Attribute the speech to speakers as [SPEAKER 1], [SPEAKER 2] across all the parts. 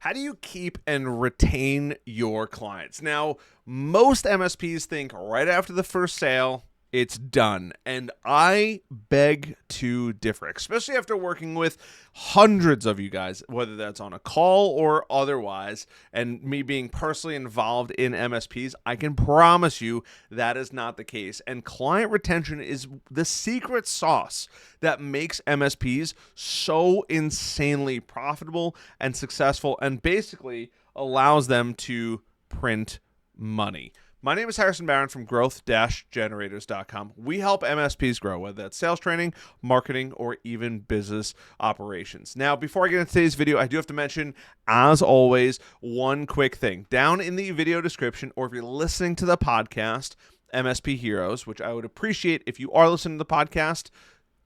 [SPEAKER 1] How do you keep and retain your clients? Now, most MSPs think right after the first sale, it's done. And I beg to differ, especially after working with hundreds of you guys, whether that's on a call or otherwise, and me being personally involved in MSPs. I can promise you that is not the case. And client retention is the secret sauce that makes MSPs so insanely profitable and successful, and basically allows them to print money. My name is Harrison Barron from growth-generators.com. We help MSPs grow, whether that's sales training, marketing, or even business operations. Now, before I get into today's video, I do have to mention, as always, one quick thing. Down in the video description, or if you're listening to the podcast, MSP Heroes, which I would appreciate if you are listening to the podcast,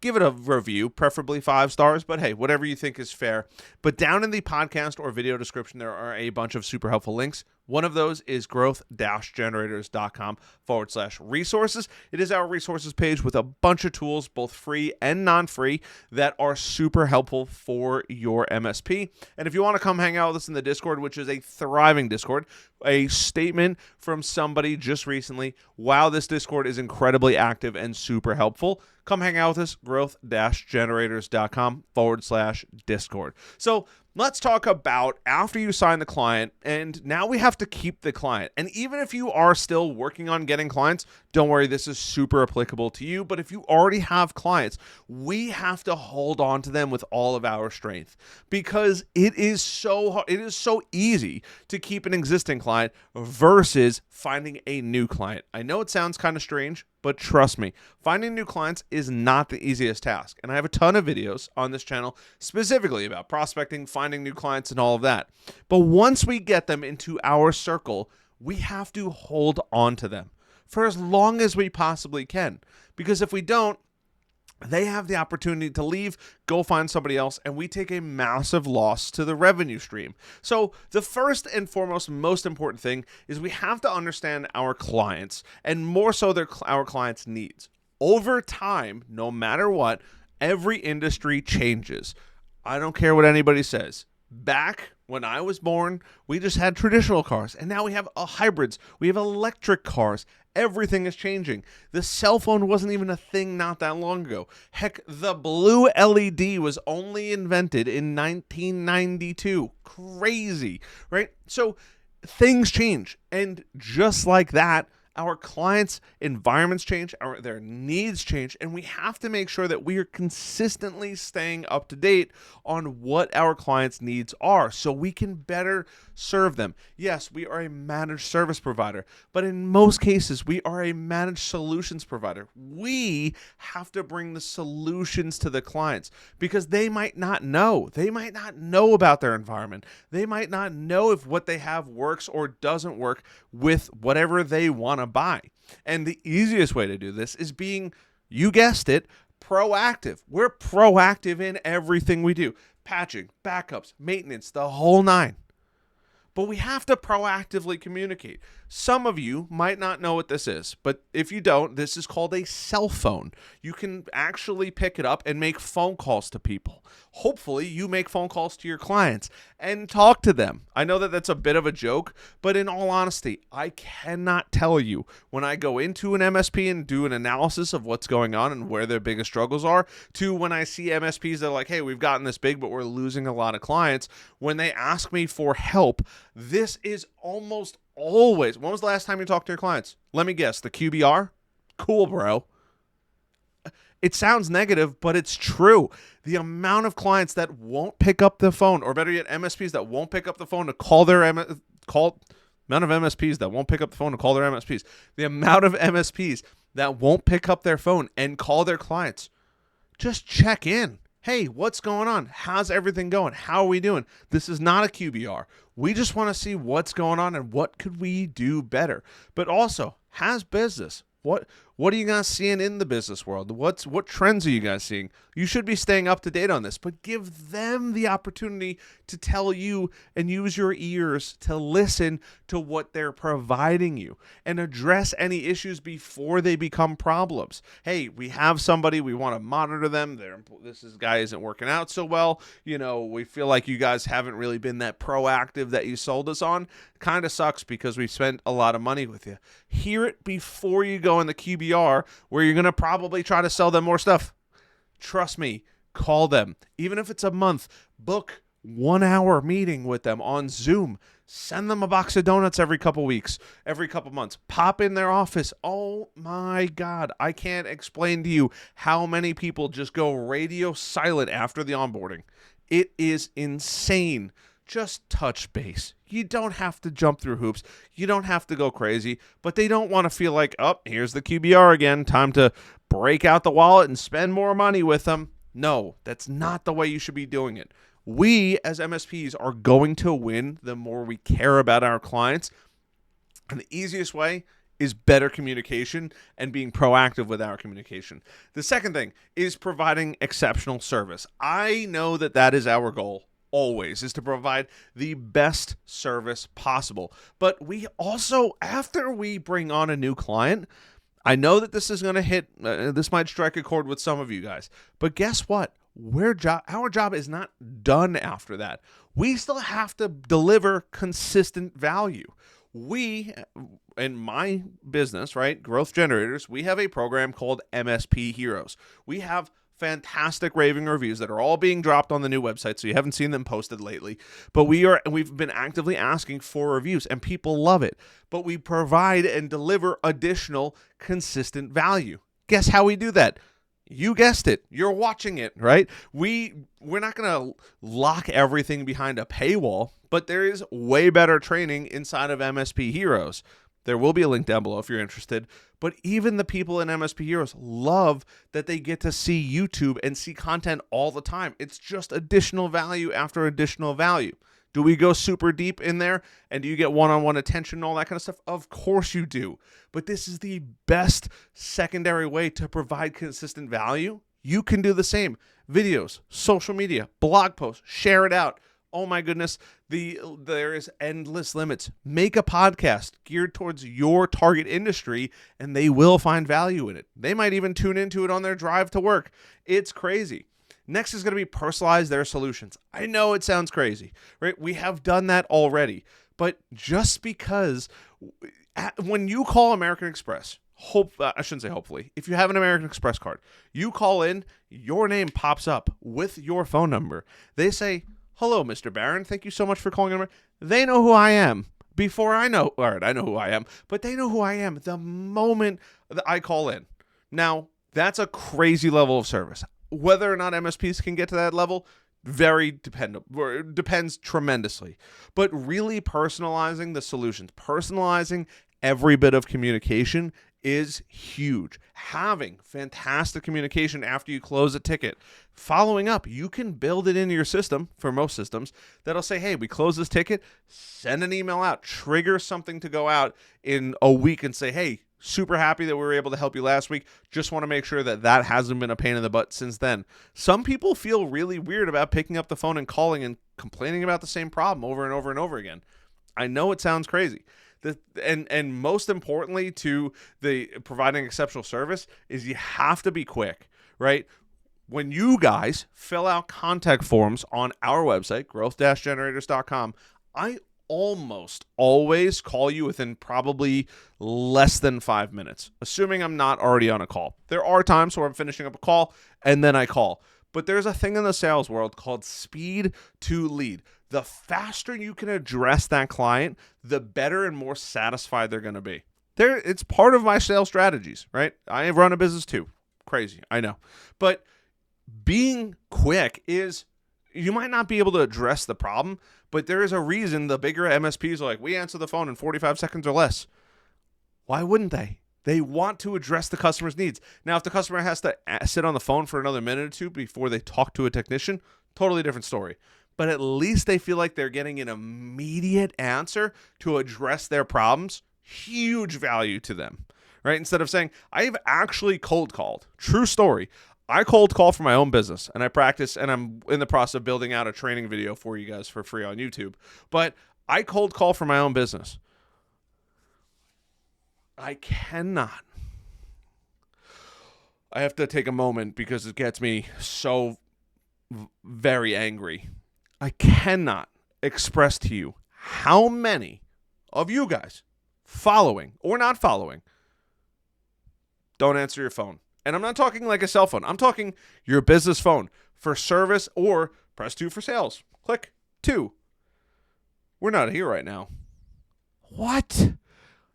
[SPEAKER 1] give it a review, preferably 5 stars, but hey, whatever you think is fair. But down in the podcast or video description, there are a bunch of super helpful links. One of those is growth-generators.com/resources. It is our resources page with a bunch of tools, both free and non-free, that are super helpful for your MSP. And if you want to come hang out with us in the Discord, which is a thriving Discord, a statement from somebody just recently, wow, this Discord is incredibly active and super helpful. Come hang out with us, growth-generators.com/Discord. So let's talk about after you sign the client, and now we have to keep the client. And even if you are still working on getting clients, don't worry, this is super applicable to you. But if you already have clients, we have to hold on to them with all of our strength, because it is so easy to keep an existing client versus finding a new client. I know it sounds kind of strange, but trust me, finding new clients is not the easiest task. And I have a ton of videos on this channel specifically about prospecting, finding new clients, and all of that. But once we get them into our circle, we have to hold on to them for as long as we possibly can. Because if we don't, they have the opportunity to leave, go find somebody else, and we take a massive loss to the revenue stream. So the first and foremost, most important thing is we have to understand our clients, and more so our clients' needs. Over time, no matter what, every industry changes. I don't care what anybody says. Back when I was born, we just had traditional cars, and now we have hybrids. We have electric cars. Everything is changing. The cell phone wasn't even a thing not that long ago. Heck, the blue LED was only invented in 1992. Crazy, right? So things change, and just like that, our clients' environments change, their needs change, and we have to make sure that we are consistently staying up to date on what our clients' needs are so we can better serve them. Yes, we are a managed service provider, but in most cases, we are a managed solutions provider. We have to bring the solutions to the clients because they might not know. They might not know about their environment. They might not know if what they have works or doesn't work with whatever they want to buy. And the easiest way to do this is being, you guessed it, proactive. We're proactive in everything we do. Patching, backups, maintenance, the whole nine. But we have to proactively communicate. Some of you might not know what this is, but if you don't, this is called a cell phone. You can actually pick it up and make phone calls to people. Hopefully, you make phone calls to your clients and talk to them. I know that that's a bit of a joke, but in all honesty, I cannot tell you when I go into an MSP and do an analysis of what's going on and where their biggest struggles are, to when I see MSPs that are like, hey, we've gotten this big, but we're losing a lot of clients. When they ask me for help, this is almost always, when was the last time you talked to your clients? Let me guess, the QBR? Cool, bro. It sounds negative, but it's true. The amount of clients that won't pick up the phone, or better yet, MSPs that won't pick up the phone to call their amount of MSPs that won't pick up the phone to call their MSPs. The amount of MSPs that won't pick up their phone and call their clients. Just check in. Hey, what's going on? How's everything going? How are we doing? This is not a QBR. We just want to see what's going on and what could we do better. But also, how's business? What are you guys seeing in the business world? What trends are you guys seeing? You should be staying up to date on this, but give them the opportunity to tell you and use your ears to listen to what they're providing you and address any issues before they become problems. Hey, we have somebody, we want to monitor them. This guy isn't working out so well. We feel like you guys haven't really been that proactive that you sold us on. Kind of sucks because we spent a lot of money with you. Hear it before you go in the QBR where you're going to probably try to sell them more stuff. Trust me, call them. Even if it's a month, book 1 hour meeting with them on Zoom. Send them a box of donuts every couple weeks, every couple months. Pop in their office. Oh my God. I can't explain to you how many people just go radio silent after the onboarding. It is insane. Just touch base. You don't have to jump through hoops. You don't have to go crazy, but they don't want to feel like, oh, here's the QBR again. Time to break out the wallet and spend more money with them. No, that's not the way you should be doing it. We as MSPs are going to win the more we care about our clients. And the easiest way is better communication and being proactive with our communication. The second thing is providing exceptional service. I know that is our goal. Always is to provide the best service possible. But we also, after we bring on a new client, I know that this is going to hit, this might strike a chord with some of you guys, but guess what? Our job is not done after that. We still have to deliver consistent value. We, in my business, right, Growth Generators, we have a program called MSP Heroes. We have fantastic raving reviews that are all being dropped on the new website, so you haven't seen them posted lately. But we've been actively asking for reviews, and people love it. But we provide and deliver additional consistent value. Guess how we do that? You guessed it. You're watching it, right? We're not going to lock everything behind a paywall, but there is way better training inside of MSP Heroes. There will be a link down below if you're interested. But even the people in MSP Heroes love that they get to see YouTube and see content all the time. It's just additional value after additional value. Do we go super deep in there? And do you get one-on-one attention and all that kind of stuff? Of course you do. But this is the best secondary way to provide consistent value. You can do the same. Videos, social media, blog posts, share it out. Oh my goodness, there is endless limits. Make a podcast geared towards your target industry, and they will find value in it. They might even tune into it on their drive to work. It's crazy. Next is going to be personalize their solutions. I know it sounds crazy, right? We have done that already, but just because when you call American Express, I shouldn't say hopefully, if you have an American Express card, you call in, your name pops up with your phone number. They say, hello, Mr. Barron. Thank you so much for calling in. They know who I am before I know. All right, I know who I am, but they know who I am the moment that I call in. Now, that's a crazy level of service. Whether or not MSPs can get to that level, depends tremendously. But really personalizing the solutions, personalizing every bit of communication is huge. Having fantastic communication after you close a ticket, following up, you can build it into your system for most systems that'll say, hey, we close this ticket, send an email out, trigger something to go out in a week and say, hey, super happy that we were able to help you last week. Just want to make sure that hasn't been a pain in the butt since then. Some people feel really weird about picking up the phone and calling and complaining about the same problem over and over and over again. I know it sounds crazy. And most importantly to the providing exceptional service is you have to be quick, right? When you guys fill out contact forms on our website, growth-generators.com, I almost always call you within probably less than 5 minutes, assuming I'm not already on a call. There are times where I'm finishing up a call and then I call. But there's a thing in the sales world called speed to lead. The faster you can address that client, the better and more satisfied they're going to be. It's part of my sales strategies, right? I run a business too. Crazy, I know. But being quick is, you might not be able to address the problem, but there is a reason the bigger MSPs are like, we answer the phone in 45 seconds or less. Why wouldn't they? They want to address the customer's needs. Now, if the customer has to sit on the phone for another minute or two before they talk to a technician, totally different story. But at least they feel like they're getting an immediate answer to address their problems. Huge value to them, right? Instead of saying, I've actually cold called. True story. I cold call for my own business, and I practice, and I'm in the process of building out a training video for you guys for free on YouTube. But I cold call for my own business. I have to take a moment because it gets me so very angry. I cannot express to you how many of you guys following or not following don't answer your phone. And I'm not talking like a cell phone. I'm talking your business phone for service or press 2 for sales. Click 2. We're not here right now. What?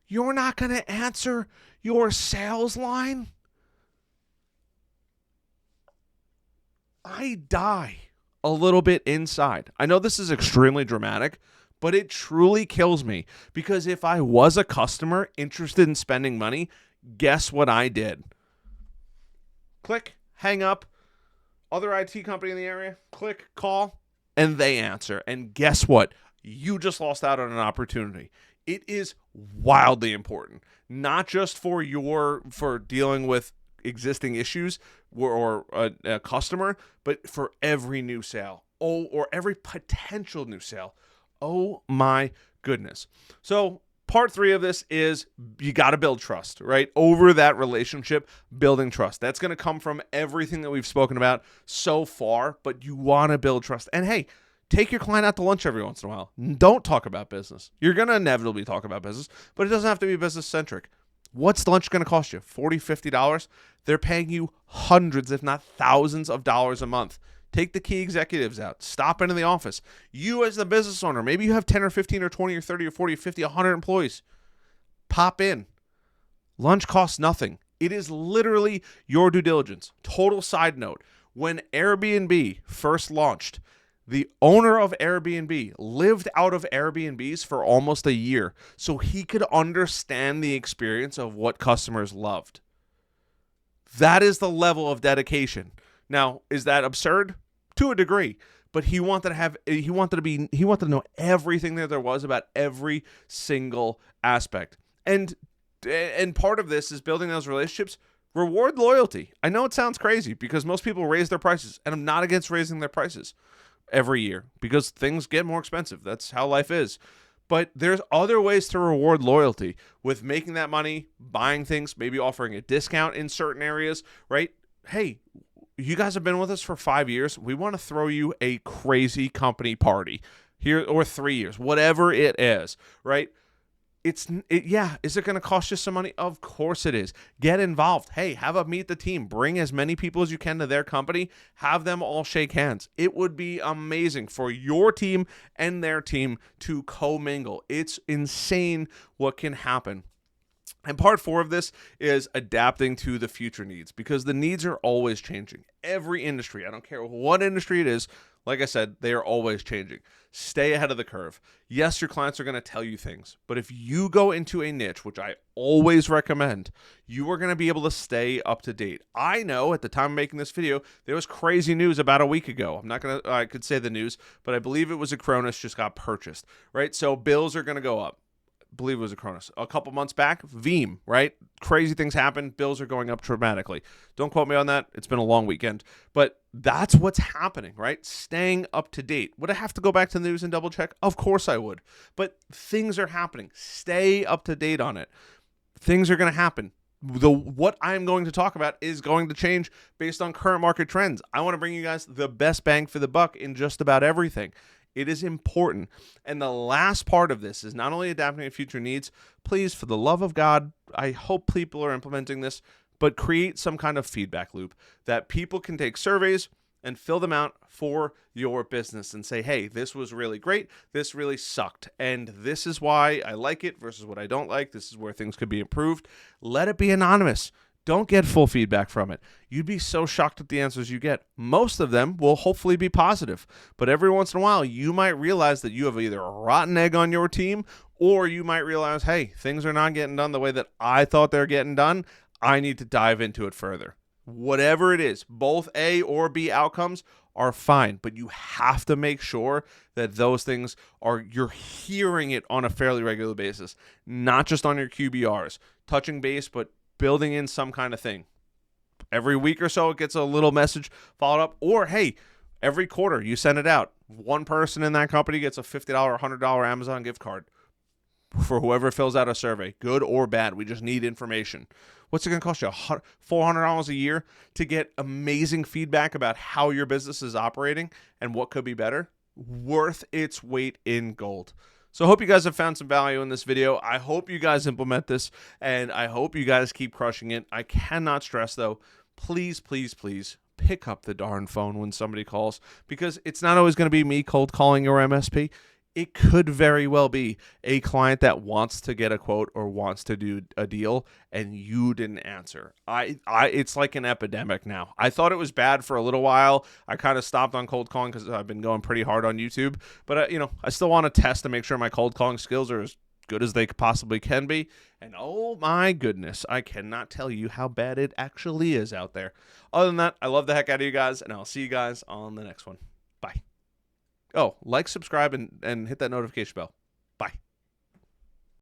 [SPEAKER 1] You're not going to answer your sales line? I die a little bit inside. I know this is extremely dramatic, but it truly kills me because if I was a customer interested in spending money, guess what I did? Click, hang up, other IT company in the area, click, call, and they answer. And guess what? You just lost out on an opportunity. It is wildly important, not just for dealing with existing issues or a customer, but for every new sale. Or every potential new sale. Oh my goodness. So part 3 of this is you got to build trust, right? Over that relationship, building trust. That's going to come from everything that we've spoken about so far, but you want to build trust. And hey, take your client out to lunch every once in a while. Don't talk about business. You're going to inevitably talk about business, but it doesn't have to be business centric. What's lunch going to cost you? $40, $50? They're paying you hundreds, if not thousands of dollars a month. Take the key executives out. Stop into the office. You as the business owner, maybe you have 10 or 15 or 20 or 30 or 40 or 50, 100 employees. Pop in. Lunch costs nothing. It is literally your due diligence. Total side note. When Airbnb first launched, the owner of Airbnb lived out of Airbnbs for almost a year so he could understand the experience of what customers loved. That is the level of dedication. Now, is that absurd? To a degree, but he wanted to know everything that there was about every single aspect. And part of this is building those relationships. Reward loyalty. I know it sounds crazy because most people raise their prices, and I'm not against raising their prices every year because things get more expensive. That's how life is. But there's other ways to reward loyalty with making that money, buying things, maybe offering a discount in certain areas, right? Hey, you guys have been with us for 5 years. We want to throw you a crazy company party here, or 3 years, whatever it is, right? Is it going to cost you some money? Of course it is. Get involved. Hey, have a meet the team. Bring as many people as you can to their company. Have them all shake hands. It would be amazing for your team and their team to commingle. It's insane what can happen. And part 4 of this is adapting to the future needs because the needs are always changing. Every industry, I don't care what industry it is, like I said, they are always changing. Stay ahead of the curve. Yes, your clients are going to tell you things, but if you go into a niche, which I always recommend, you are going to be able to stay up to date. I know at the time of making this video, there was crazy news about a week ago. I could say the news, but I believe it was Acronis just got purchased, right? So bills are going to go up. Believe it was Acronis. A couple months back, Veeam, right? Crazy things happen. Bills are going up dramatically. Don't quote me on that. It's been a long weekend. But that's what's happening, right? Staying up to date. Would I have to go back to the news and double check? Of course I would. But things are happening. Stay up to date on it. Things are going to happen. What I'm going to talk about is going to change based on current market trends. I want to bring you guys the best bang for the buck in just about everything. It is important. And the last part of this is not only adapting to future needs, please, for the love of God, I hope people are implementing this, but create some kind of feedback loop that people can take surveys and fill them out for your business and say, hey, this was really great. This really sucked. And this is why I like it versus what I don't like. This is where things could be improved. Let it be anonymous. Don't get full feedback from it. You'd be so shocked at the answers you get. Most of them will hopefully be positive, but every once in a while, you might realize that you have either a rotten egg on your team, or you might realize, hey, things are not getting done the way that I thought they're getting done. I need to dive into it further. Whatever it is, both A or B outcomes are fine, but you have to make sure that those things you're hearing it on a fairly regular basis, not just on your QBRs, touching base, but building in some kind of thing. Every week or so, it gets a little message followed up. Or, hey, every quarter, you send it out. One person in that company gets a $50, $100 Amazon gift card for whoever fills out a survey, good or bad. We just need information. What's it going to cost you? $400 a year to get amazing feedback about how your business is operating and what could be better? Worth its weight in gold. So I hope you guys have found some value in this video. I hope you guys implement this, and I hope you guys keep crushing it. I cannot stress, though, please, please, please pick up the darn phone when somebody calls, because it's not always going to be me cold calling your MSP. It could very well be a client that wants to get a quote or wants to do a deal and you didn't answer. It's like an epidemic now. I thought it was bad for a little while. I kind of stopped on cold calling because I've been going pretty hard on YouTube. But, I still want to test to make sure my cold calling skills are as good as they possibly can be. And oh my goodness, I cannot tell you how bad it actually is out there. Other than that, I love the heck out of you guys, and I'll see you guys on the next one. Bye. Oh, like, subscribe, and hit that notification bell. Bye.